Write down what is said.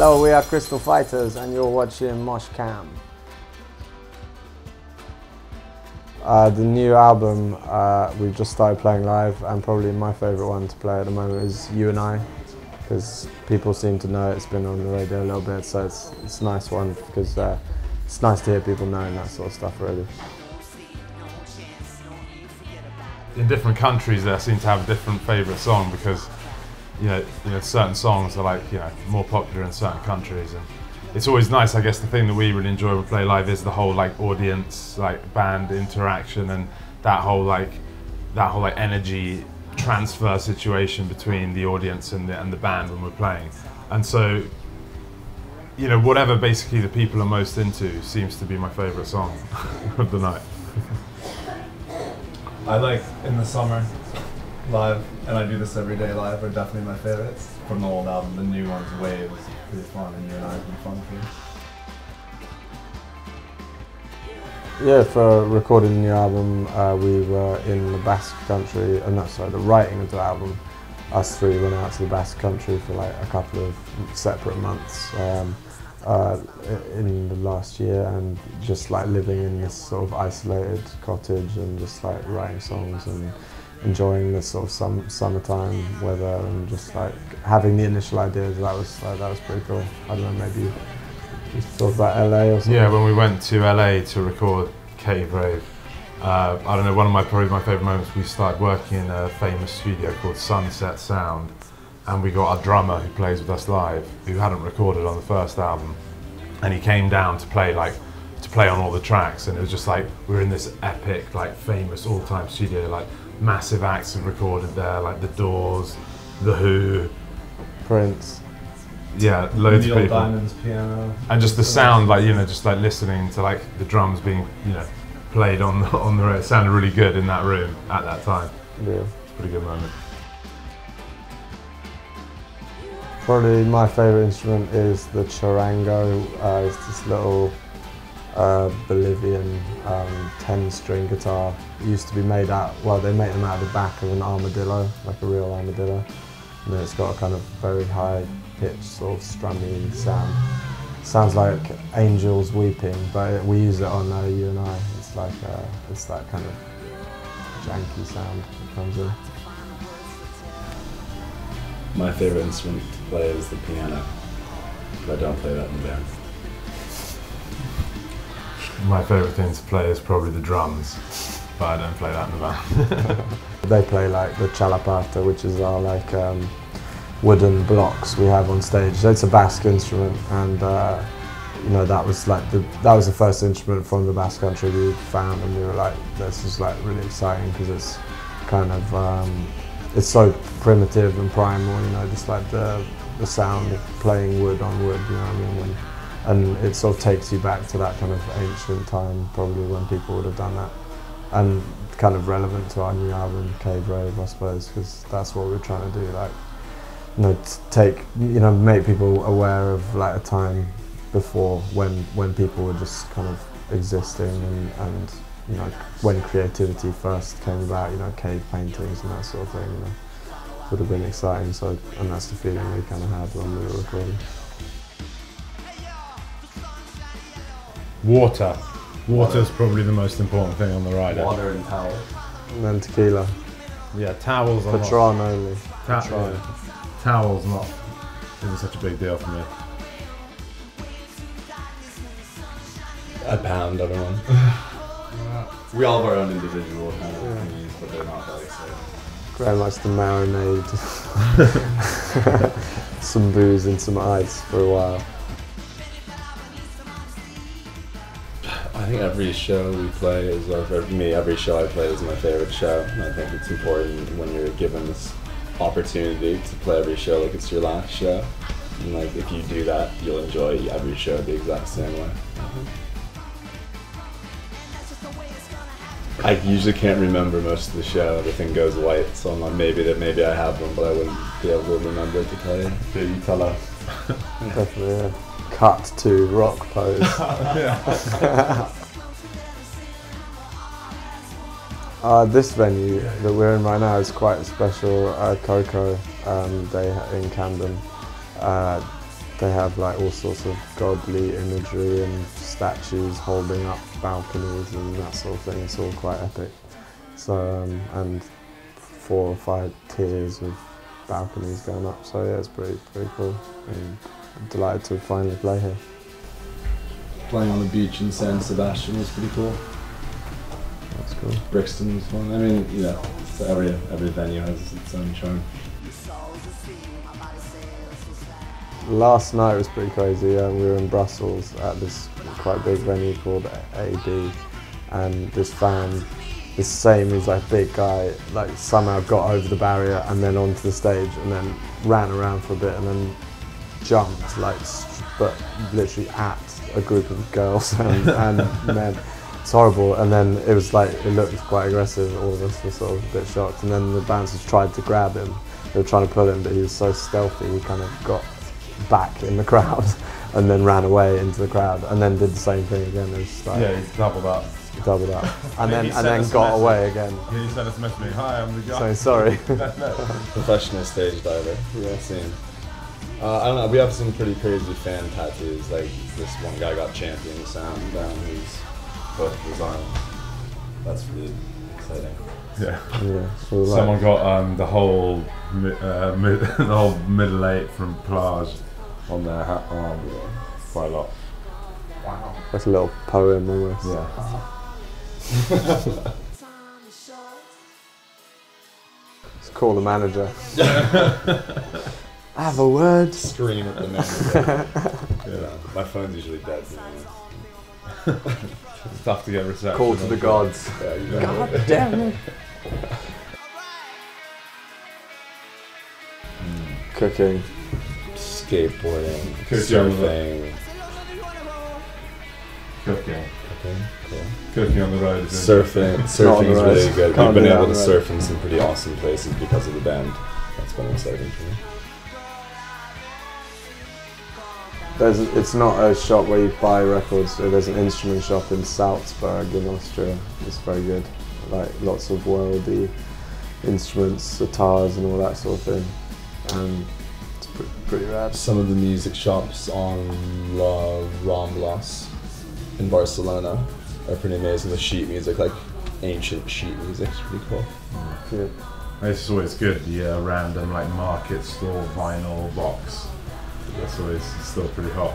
Hello, we are Crystal Fighters and you're watching Moshcam. The new album, we've just started playing live, and probably my favourite one to play at the moment is You and I, because people seem to know it's been on the radio a little bit, so it's a nice one because it's nice to hear people knowing that sort of stuff really. In different countries they seem to have a different favourite song because you know certain songs are like more popular in certain countries, and it's always nice. I guess the thing that we really enjoy when we play live is the whole like audience, like band interaction, and that whole energy transfer situation between the audience and the band when we're playing. And so whatever basically the people are most into seems to be my favourite song of the night. I like In the Summer live, and I do this every day live, are definitely my favorites from the old album. The new one's Wave is pretty fun, and You and I have been fun too. Yeah, for recording the new album, we were in the Basque Country, the writing of the album, us three went out to the Basque Country for like a couple of separate months in the last year, and just like living in this sort of isolated cottage and just like writing songs and enjoying this sort of summertime weather, and just like having the initial ideas. That was pretty cool. I don't know, maybe you talk about LA or something? Yeah, when we went to LA to record Cave Rave, I don't know, probably my favourite moments, we started working in a famous studio called Sunset Sound, and we got our drummer who plays with us live, who hadn't recorded on the first album, and he came down to play on all the tracks, and it was just like we were in this epic, like famous all-time studio, like massive acts have recorded there, like The Doors, The Who, Prince. Yeah, loads Neil of people. Diamond's piano. And just the sound, like just like listening to like the drums being played on the radio, it sounded really good in that room at that time. Yeah, it's a pretty good moment. Probably my favourite instrument is the charango. It's this little Bolivian 10-string guitar. It used to be made out, well, they make them out of the back of an armadillo, like a real armadillo. And then it's got a kind of very high pitched sort of strummy sound. Sounds like angels weeping, but we use it on You and I. It's that kind of janky sound that comes in. My favourite instrument to play is the piano, but I don't play that in the band. My favourite thing to play is probably the drums, but I don't play that in the band. They play like the txalaparta, which is our like wooden blocks we have on stage. So it's a Basque instrument, and that was the first instrument from the Basque Country we found, and we were like, this is like really exciting because it's kind of it's so primitive and primal, just like the sound of playing wood on wood, you know what I mean? And it sort of takes you back to that kind of ancient time, probably when people would have done that, and kind of relevant to our new album, Cave Rave, I suppose, because that's what we're trying to do, like, make people aware of like a time before when people were just kind of existing, and when creativity first came about, cave paintings and that sort of thing, would have been exciting. So, and that's the feeling we kind of had when we were recording. Water. Water's probably the most important thing on the ride. Water and towels. And then tequila. Yeah, towels are Patron only. Patron. Towels not isn't such a big deal for me. A pound, everyone. We all have our own individual kind of opinions, but they're not that exciting. Graham likes to marinate some booze in some ice for a while. I think every show we play is, for me, every show I play is my favourite show. And I think it's important when you're given this opportunity to play every show like it's your last show. And like if you do that, you'll enjoy every show the exact same way. I usually can't remember most of the show. Everything goes white, so I'm like, maybe I have one, but I wouldn't be able to remember it to tell you. Yeah, you tell us. Definitely, yeah. Cut to rock pose. This venue that we're in right now is quite a special KOKO Day in Camden. they have like all sorts of godly imagery and statues holding up balconies and that sort of thing. It's all quite epic. So and 4 or 5 tiers of balconies going up. So yeah, it's pretty cool. And I'm delighted to finally play here. Playing on the beach in San Sebastian was pretty cool. That's cool. Brixton was fun. I mean, you know, so every venue has its own charm. Last night was pretty crazy. We were in Brussels at this quite big venue called AB, and this fan, this same, he's like a big guy, like somehow got over the barrier and then onto the stage and then ran around for a bit and then jumped, like, but literally at a group of girls and men. It's horrible. And then it was like, it looked quite aggressive. All of us were sort of a bit shocked. And then the bouncers tried to grab him. They were trying to pull him, but he was so stealthy, he kind of got back in the crowd and then ran away into the crowd and then did the same thing again. It was like, Yeah, he's doubled up. and then got away again. He sent us a message, hi, I'm the guy. So sorry. Professional stage diver. Yeah, same. I don't know, we have some pretty crazy fan tattoos. Like this one guy got champion sound down his foot, his arm. That's really exciting. Yeah. Yeah, so like, Someone got the whole the whole middle eight from Plage on their arm. Quite a lot. Wow. that's a little poem almost. Yeah. Let's call the manager. I have a word. Scream at the manager. Yeah, my phone's usually dead. It's tough to get reception. Call to the gods. Yeah, you know. God damn it. Cooking. Skateboarding, Cooking. surfing. Cooking. Okay, cool. Cooking on the road is Surfing is Not on the really road. good. Can't We've been do that able on to the surf in some pretty awesome places because of the band. That's been exciting for me. It's not a shop where you buy records. There's an instrument shop in Salzburg in Austria. It's very good. Like lots of worldy instruments, sitars and all that sort of thing. And it's pretty rad. Some of the music shops on La Ramblas in Barcelona are pretty amazing. The sheet music, like ancient sheet music, is pretty cool. Yeah. It's always good, the random like market store vinyl box. That's always still pretty hot.